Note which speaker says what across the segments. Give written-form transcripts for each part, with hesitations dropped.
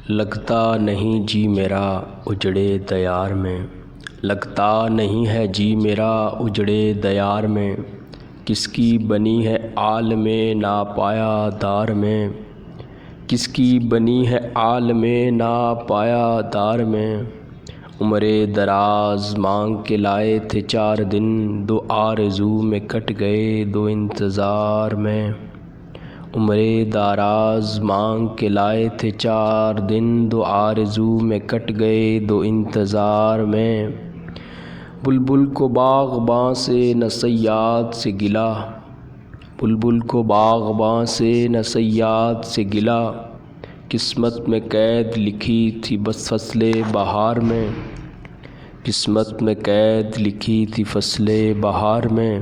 Speaker 1: لگتا نہیں جی میرا اجڑے دیار میں، لگتا نہیں ہے جی میرا اجڑے دیار میں، کس کی بنی ہے عالم ناپایا دار میں، کس کی بنی ہے عالم ناپایا دار میں۔ عمر دراز مانگ کے لائے تھے 4 دن، 2 آرزو میں کٹ گئے 2 انتظار میں۔ عمر دراز مانگ کے لائے تھے 4 دن، 2 آرزو میں کٹ گئے 2 انتظار میں۔ بلبل کو باغباں سے نہ صیاد سے گلہ، بلبل کو باغباں سے نہ صیاد سے گلہ، قسمت میں قید لکھی تھی بس فصل بہار میں، قسمت میں قید لکھی تھی فصل بہار میں۔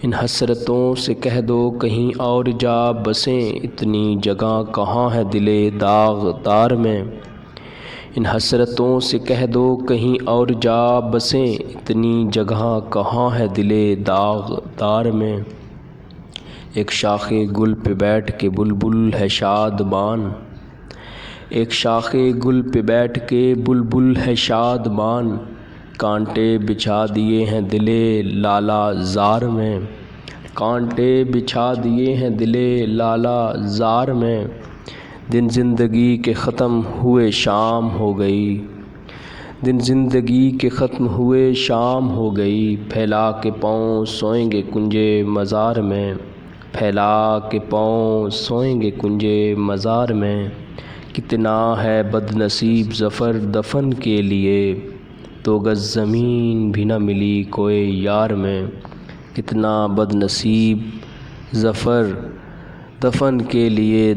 Speaker 1: ان حسرتوں سے کہہ دو کہیں اور جا بسیں، اتنی جگہ کہاں ہے دل داغدار میں۔ ان حسرتوں سے کہہ دو کہیں اور جا بسیں، اتنی جگہ کہاں ہے دل داغدار میں۔ ایک شاخ گل پہ بیٹھ کے بلبل ہے شادمان، ایک شاخ گل پہ بیٹھ کے بلبل ہے شادمان، کانٹے بچھا دیے ہیں دل لالا زار میں، کانٹے بچھا دیے ہیں دل لالا زار میں۔ دن زندگی کے ختم ہوئے شام ہو گئی، دن زندگی کے ختم ہوئے شام ہو گئی، پھیلا کے پاؤں سوئیں گے کنجے مزار میں، پھیلا کے پاؤں سوئیں گے کنجے مزار میں۔ کتنا ہے بد نصیب ظفر دفن کے لیے، 2 گز زمین بھی نہ ملی کوئے یار میں۔ کتنا بد نصیب ظفر دفن کے لیے